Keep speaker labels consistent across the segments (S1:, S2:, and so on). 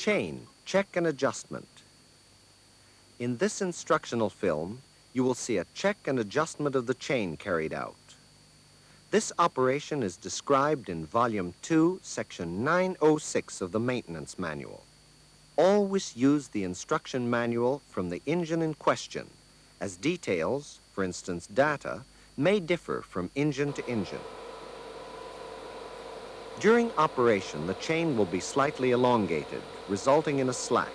S1: Chain, check and adjustment. In this instructional film, you will see a check and adjustment of the chain carried out. This operation is described in Volume 2, Section 906 of the Maintenance Manual. Always use the instruction manual from the engine in question, as details, for instance data, may differ from engine to engine. During operation, the chain will be slightly elongated, resulting in a slack.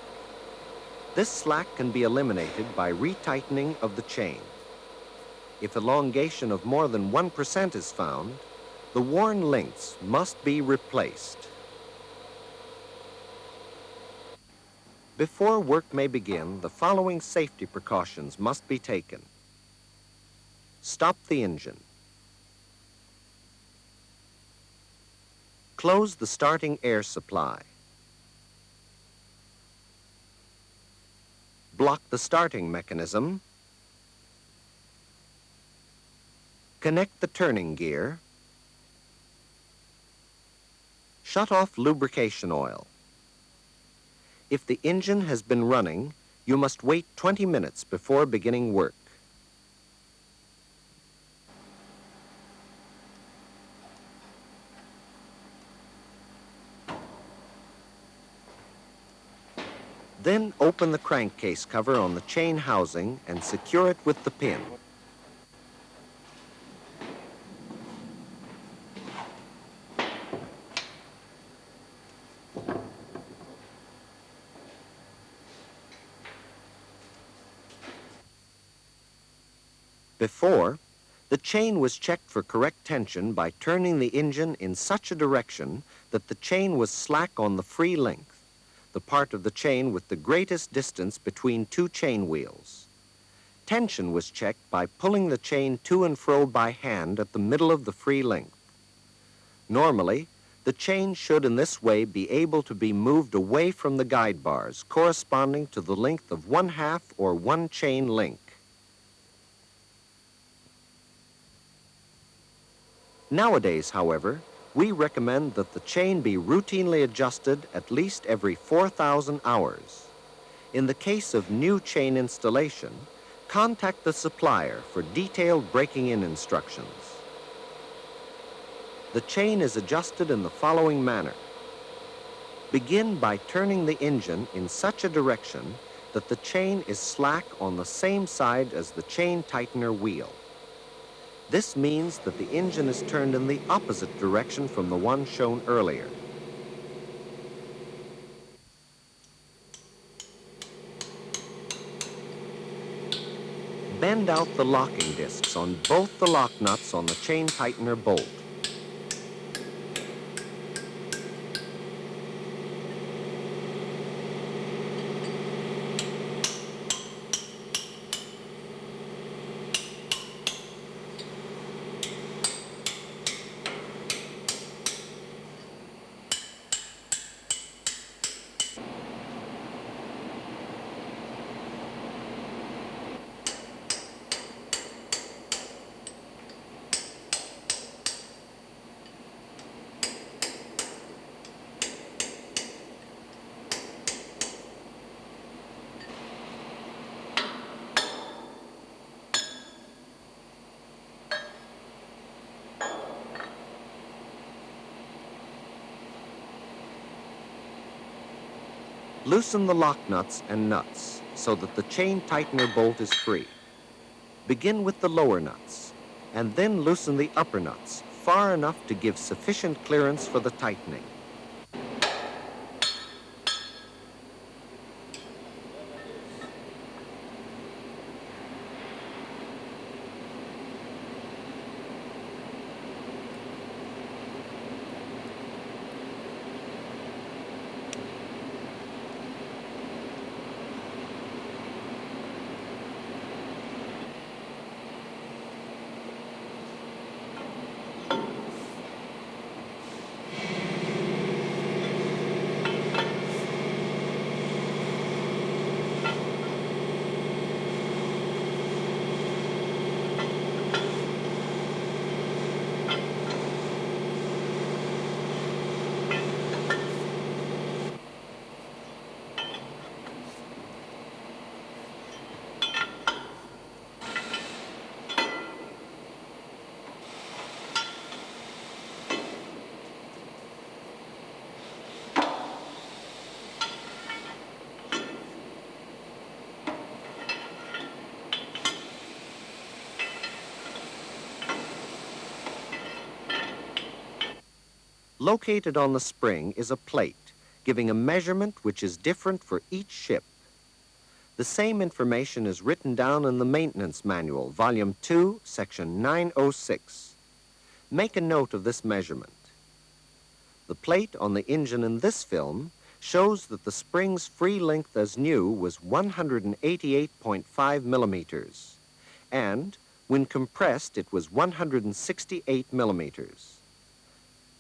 S1: This slack can be eliminated by retightening of the chain. If elongation of more than 1% is found, the worn links must be replaced. Before work may begin, the following safety precautions must be taken. Stop the engine. Close the starting air supply. Block the starting mechanism. Connect the turning gear. Shut off lubrication oil. If the engine has been running, you must wait 20 minutes before beginning work. Then open the crankcase cover on the chain housing and secure it with the pin. Before, the chain was checked for correct tension by turning the engine in such a direction that the chain was slack on the free length, the part of the chain with the greatest distance between two chain wheels. Tension was checked by pulling the chain to and fro by hand at the middle of the free length. Normally, the chain should in this way be able to be moved away from the guide bars corresponding to the length of 1/2 or one chain link. Nowadays, however, we recommend that the chain be routinely adjusted at least every 4,000 hours. In the case of new chain installation, contact the supplier for detailed breaking-in instructions. The chain is adjusted in the following manner. Begin by turning the engine in such a direction that the chain is slack on the same side as the chain tightener wheel. This means that the engine is turned in the opposite direction from the one shown earlier. Bend out the locking discs on both the lock nuts on the chain tightener bolt. Loosen the lock nuts and nuts so that the chain tightener bolt is free. Begin with the lower nuts, and then loosen the upper nuts far enough to give sufficient clearance for the tightening. Located on the spring is a plate, giving a measurement which is different for each ship. The same information is written down in the Maintenance Manual, Volume 2, Section 906. Make a note of this measurement. The plate on the engine in this film shows that the spring's free length as new was 188.5 millimeters, and when compressed it was 168 millimeters.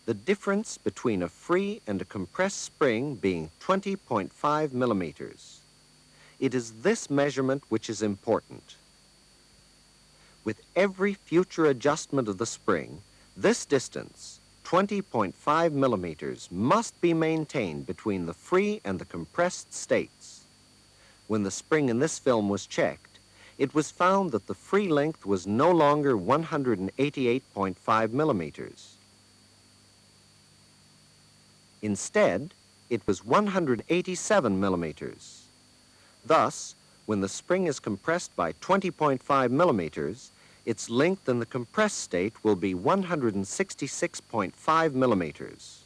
S1: The difference between a free and a compressed spring being 20.5 millimeters. It is this measurement which is important. With every future adjustment of the spring, this distance, 20.5 millimeters, must be maintained between the free and the compressed states. When the spring in this film was checked, it was found that the free length was no longer 188.5 millimeters. Instead, it was 187 millimeters. Thus, when the spring is compressed by 20.5 millimeters, its length in the compressed state will be 166.5 millimeters.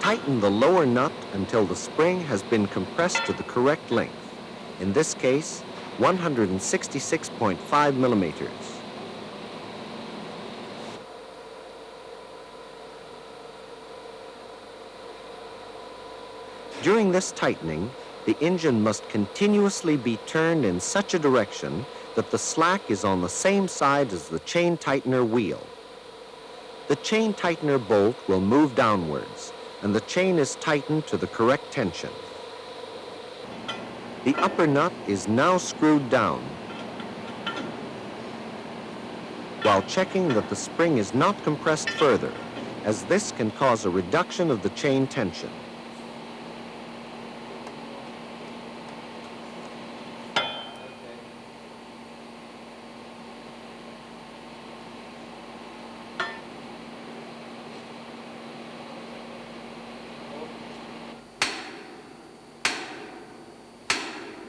S1: Tighten the lower nut until the spring has been compressed to the correct length, in this case, 166.5 millimeters. During this tightening, the engine must continuously be turned in such a direction that the slack is on the same side as the chain tightener wheel. The chain tightener bolt will move downwards, and the chain is tightened to the correct tension. The upper nut is now screwed down, while checking that the spring is not compressed further, as this can cause a reduction of the chain tension.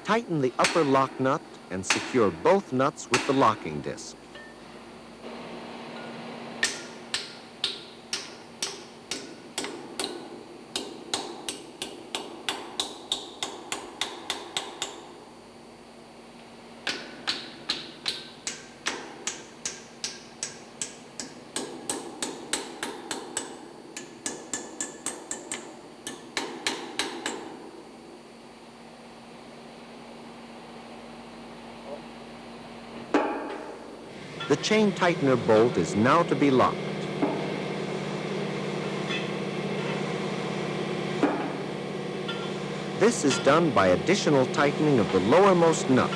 S1: Tighten the upper lock nut and secure both nuts with the locking disc. The chain tightener bolt is now to be locked. This is done by additional tightening of the lowermost nut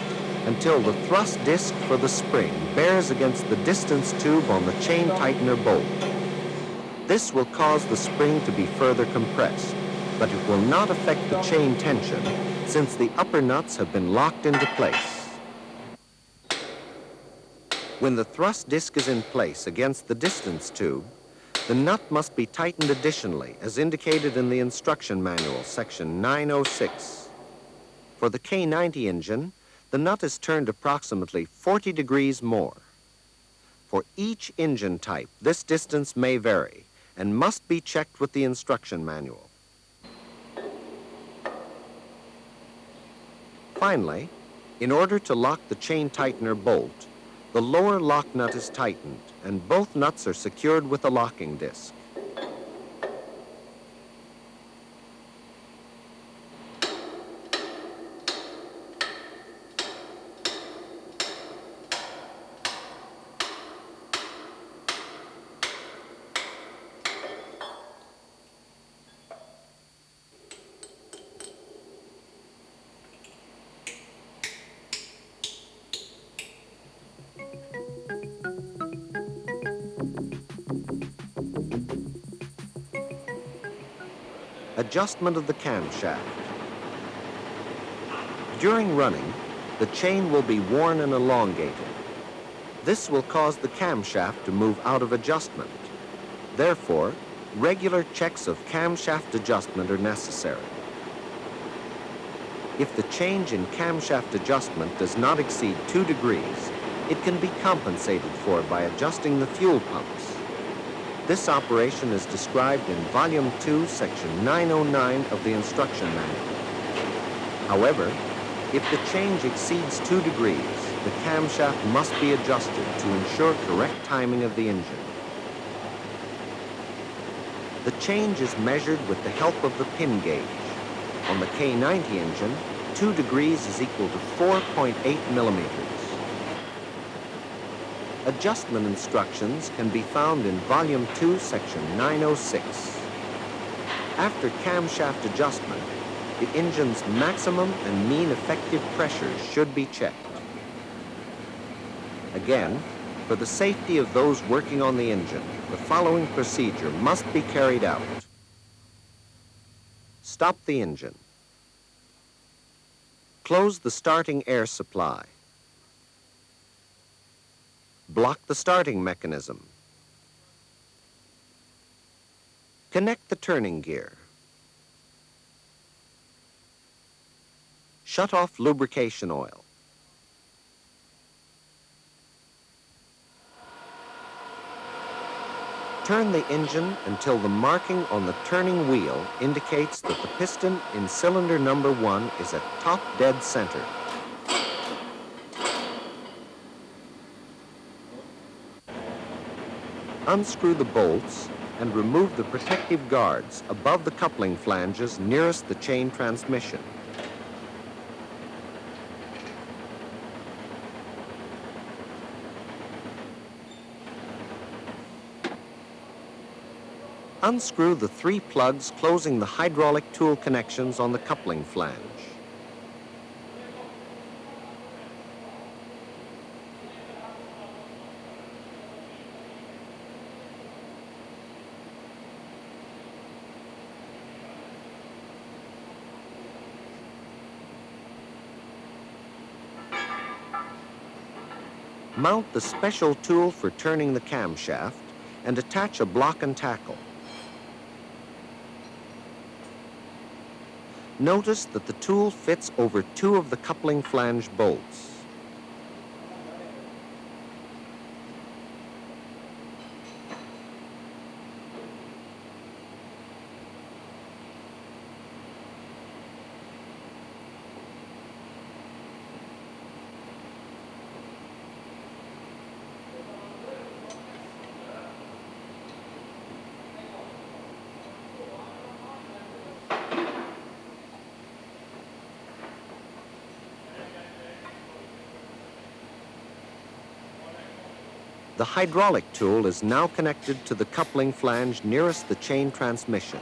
S1: until the thrust disc for the spring bears against the distance tube on the chain tightener bolt. This will cause the spring to be further compressed, but it will not affect the chain tension since the upper nuts have been locked into place. When the thrust disc is in place against the distance tube, the nut must be tightened additionally, as indicated in the instruction manual, section 906. For the K90 engine, the nut is turned approximately 40 degrees more. For each engine type, this distance may vary and must be checked with the instruction manual. Finally, in order to lock the chain tightener bolt, the lower lock nut is tightened, and both nuts are secured with a locking disc. Adjustment of the camshaft. During running, the chain will be worn and elongated. This will cause the camshaft to move out of adjustment. Therefore, regular checks of camshaft adjustment are necessary. If the change in camshaft adjustment does not exceed 2 degrees, it can be compensated for by adjusting the fuel pumps. This operation is described in Volume 2, Section 909 of the Instruction Manual. However, if the change exceeds 2 degrees, the camshaft must be adjusted to ensure correct timing of the engine. The change is measured with the help of the pin gauge. On the K90 engine, 2 degrees is equal to 4.8 millimeters. Adjustment instructions can be found in Volume 2, Section 906. After camshaft adjustment, the engine's maximum and mean effective pressures should be checked. Again, for the safety of those working on the engine, the following procedure must be carried out. Stop the engine. Close the starting air supply. Block the starting mechanism. Connect the turning gear. Shut off lubrication oil. Turn the engine until the marking on the turning wheel indicates that the piston in cylinder number 1 is at top dead center. Unscrew the bolts and remove the protective guards above the coupling flanges nearest the chain transmission. Unscrew the 3 plugs closing the hydraulic tool connections on the coupling flange. Mount the special tool for turning the camshaft and attach a block and tackle. Notice that the tool fits over 2 of the coupling flange bolts. The hydraulic tool is now connected to the coupling flange nearest the chain transmission.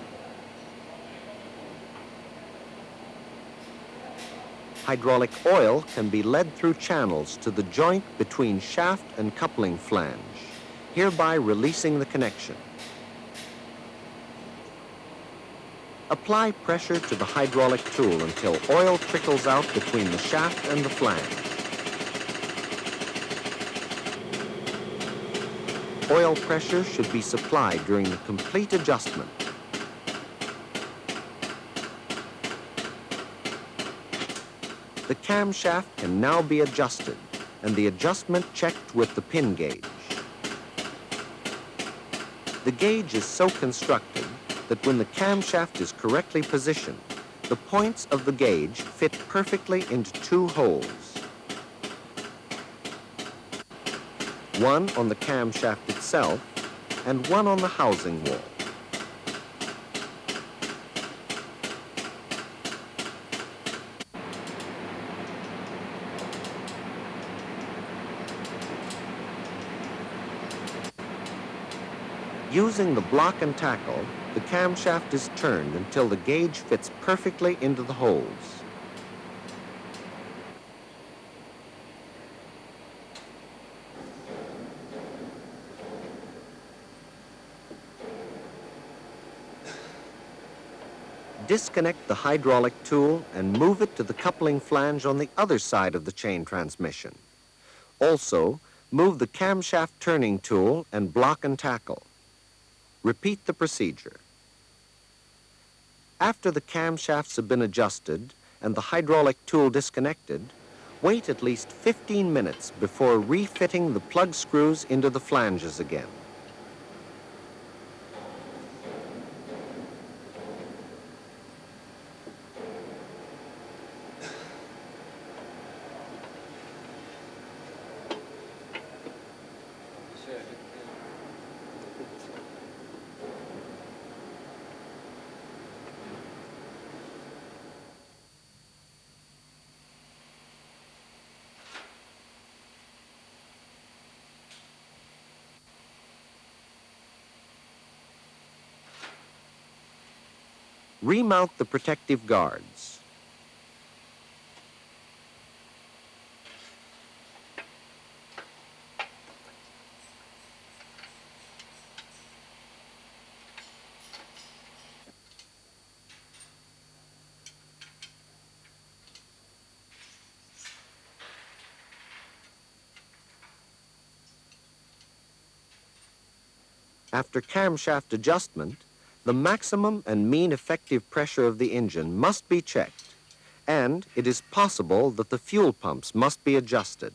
S1: Hydraulic oil can be led through channels to the joint between shaft and coupling flange, hereby releasing the connection. Apply pressure to the hydraulic tool until oil trickles out between the shaft and the flange. Oil pressure should be supplied during the complete adjustment. The camshaft can now be adjusted and the adjustment checked with the pin gauge. The gauge is so constructed that when the camshaft is correctly positioned, the points of the gauge fit perfectly into 2 holes. One on the camshaft itself and one on the housing wall. Using the block and tackle, the camshaft is turned until the gauge fits perfectly into the holes. Disconnect the hydraulic tool and move it to the coupling flange on the other side of the chain transmission. Also, move the camshaft turning tool and block and tackle. Repeat the procedure. After the camshafts have been adjusted and the hydraulic tool disconnected, wait at least 15 minutes before refitting the plug screws into the flanges again. Remount the protective guards. After camshaft adjustment, the maximum and mean effective pressure of the engine must be checked, and it is possible that the fuel pumps must be adjusted.